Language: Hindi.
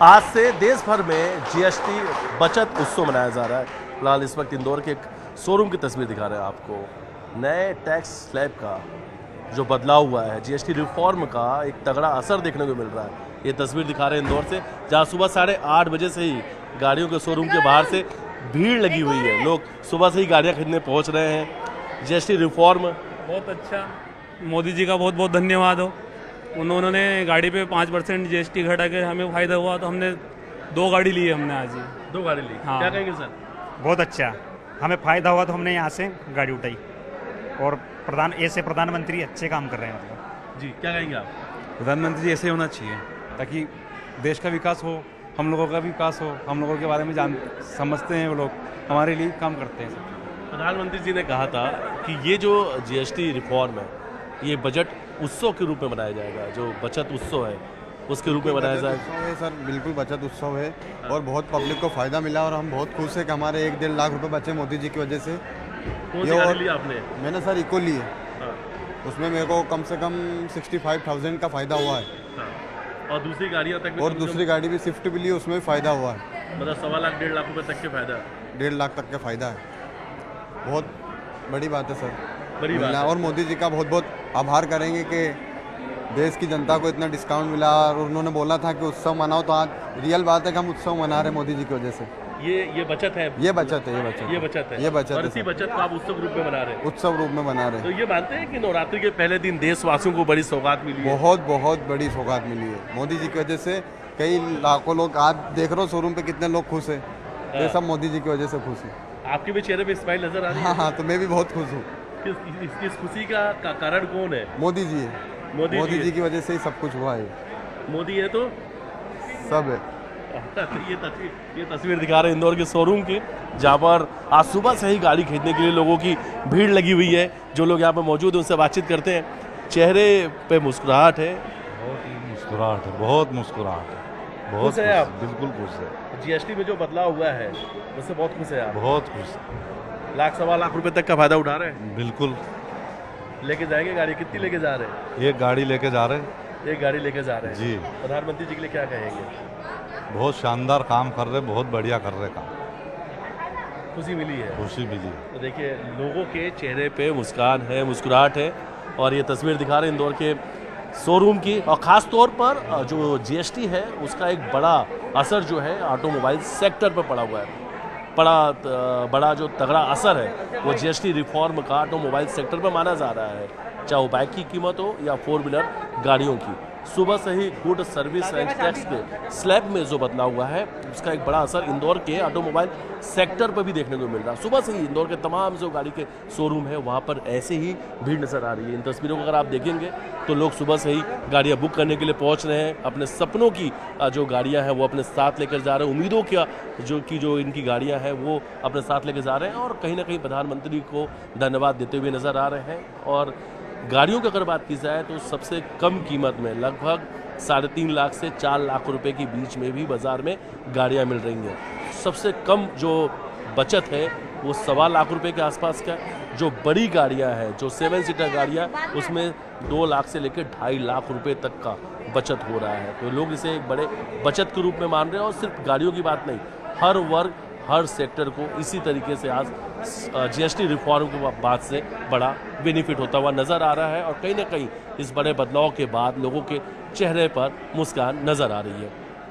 आज से देश भर में जीएसटी बचत उत्सव मनाया जा रहा है। फिलहाल इस वक्त इंदौर के एक शोरूम की तस्वीर दिखा रहे हैं आपको। नए टैक्स स्लैब का जो बदलाव हुआ है, जीएसटी रिफॉर्म का एक तगड़ा असर देखने को मिल रहा है। ये तस्वीर दिखा रहे हैं इंदौर से, जहाँ सुबह 8:30 बजे से ही गाड़ियों के शोरूम के बाहर से भीड़ लगी हुई है। लोग सुबह से ही गाड़ियाँ खरीदने पहुँच रहे हैं। जीएसटी रिफॉर्म बहुत अच्छा, मोदी जी का बहुत बहुत धन्यवाद हो। उन्होंने गाड़ी पे 5% जीएसटी घटा के हमें फ़ायदा हुआ, तो हमने 2 गाड़ी ली है हमने आज ही। 2 गाड़ी ली। हाँ। क्या कहेंगे सर? बहुत अच्छा, हमें फ़ायदा हुआ तो हमने यहाँ से गाड़ी उठाई। और ऐसे प्रधानमंत्री अच्छे काम कर रहे हैं। मतलब जी, क्या कहेंगे आप? प्रधानमंत्री जी ऐसे होना चाहिए ताकि देश का विकास हो, हम लोगों का भी विकास हो। हम लोगों के बारे में समझते हैं, वो लोग हमारे लिए काम करते हैं। प्रधानमंत्री जी ने कहा था कि ये जो जीएसटी रिफॉर्म है, ये बजट उत्सव के रूप में मनाया जाएगा। जो बचत उत्सव है उसके रूप में मनाया जाएगा। सर बिल्कुल बचत उत्सव है और बहुत पब्लिक को फ़ायदा मिला और हम बहुत खुश है कि हमारे 1-1.5 लाख रुपए बचे मोदी जी की वजह से। कौन सी गाड़ी ली आपने? मैंने सर इको ली है। हाँ। उसमें मेरे को कम से कम 65,000 का फ़ायदा हुआ है। हाँ। और दूसरी गाड़ियाँ तक भी और दूसरी गाड़ी भी स्विफ्ट भी ली, उसमें भी फ़ायदा हुआ है। मतलब 1.25 लाख 1.5 लाख रुपए तक के फायदा। 1.5 लाख तक का फ़ायदा है। बहुत बड़ी बात है सर, बड़ी बात है। और मोदी जी का बहुत बहुत आभार करेंगे कि देश की जनता को इतना डिस्काउंट मिला। और उन्होंने बोला था कि उत्सव मनाओ, तो आज रियल बात है कि हम उत्सव मना रहे हैं मोदी जी की वजह से। ये बचत है। ये बचत है, ये बचत है, ये बचत है। ये बचत और है इसी सर। बचत को आप उत्सव रूप में मना रहे हैं। उत्सव रूप में मना रहे तो हैं। ये मानते हैं कि नवरात्रि के पहले दिन देशवासियों को बड़ी सौगात मिली है। बहुत बहुत बड़ी सौगात मिली है मोदी जी की वजह से। कई लाखों लोग आज देख रहे हो शोरूम पे कितने लोग खुश हैं। ये सब मोदी जी की वजह से खुश है। आपके भी चेहरे पे स्माइल नजर आ रही है। हाँ हाँ, तो मैं भी बहुत खुश हूँ। किस खुशी का कारण कौन है? मोदी जी है। मोदी जी की वजह से ही सब कुछ हुआ है। मोदी है तो सब है। ये तस्वीर दिखा रहे हैं इंदौर के शोरूम की, जहाँ पर आज सुबह से ही गाड़ी खरीदने के लिए लोगों की भीड़ लगी हुई है। जो लोग यहाँ पर मौजूद हैं उनसे बातचीत करते हैं। चेहरे पे मुस्कुराहट है। बहुत ही मुस्कुराहट है, बहुत मुस्कुराहट है। बहुत खुश है आप? बिल्कुल खुश है। जीएसटी में जो बदलाव हुआ है उससे बहुत खुश है आप? बहुत खुश है। 1 लाख 1.25 लाख रुपए तक का फायदा उठा रहे हैं। बिल्कुल। लेके जाएंगे गाड़ी? कितनी लेके जा रहे हैं? एक गाड़ी लेके जा रहे हैं। एक गाड़ी लेके जा रहे हैं जी। प्रधानमंत्री जी के लिए क्या कहेंगे? बहुत शानदार काम कर रहे, बहुत बढ़िया कर रहे काम। खुशी मिली है? खुशी मिली। तो देखिए लोगों के चेहरे पे मुस्कान है, मुस्कुराहट है। और ये तस्वीर दिखा रहे हैं इंदौर के शोरूम की। और ख़ास तौर पर जो जीएसटी है उसका एक बड़ा असर जो है ऑटोमोबाइल सेक्टर पर पड़ा हुआ है। बड़ा जो तगड़ा असर है वो जीएसटी रिफॉर्म का ऑटोमोबाइल सेक्टर पर माना जा रहा है, चाहे वो बाइक की कीमत हो या 4 व्हीलर गाड़ियों की। सुबह से ही गुड सर्विस एंड टैक्स के स्लैब में जो बदलाव हुआ है उसका एक बड़ा असर इंदौर के ऑटोमोबाइल सेक्टर पर भी देखने को मिल रहा है। सुबह से ही इंदौर के तमाम जो गाड़ी के शोरूम है वहाँ पर ऐसे ही भीड़ नज़र आ रही है। इन तस्वीरों को अगर आप देखेंगे तो लोग सुबह से ही गाड़ियाँ बुक करने के लिए पहुँच रहे हैं। अपने सपनों की जो गाड़ियाँ हैं वो अपने साथ लेकर जा रहे हैं। उम्मीदों का जो इनकी गाड़ियाँ हैं वो अपने साथ लेकर जा रहे हैं और कहीं ना कहीं प्रधानमंत्री को धन्यवाद देते हुए नज़र आ रहे हैं। और गाड़ियों की अगर बात की जाए तो सबसे कम कीमत में लगभग 3.5 लाख से 4 लाख रुपए के बीच में भी बाज़ार में गाड़ियां मिल रही हैं। सबसे कम जो बचत है वो 1.25 लाख रुपए के आसपास का है। जो बड़ी गाड़ियां हैं, जो 7 सीटर गाड़ियां, उसमें 2 लाख से लेकर 2.5 लाख रुपए तक का बचत हो रहा है। तो लोग इसे एक बड़े बचत के रूप में मान रहे हैं। और सिर्फ गाड़ियों की बात नहीं, हर वर्ग हर सेक्टर को इसी तरीके से आज जीएसटी रिफॉर्म के बाद से बड़ा बेनिफिट होता हुआ नज़र आ रहा है। और कहीं ना कहीं इस बड़े बदलाव के बाद लोगों के चेहरे पर मुस्कान नज़र आ रही है।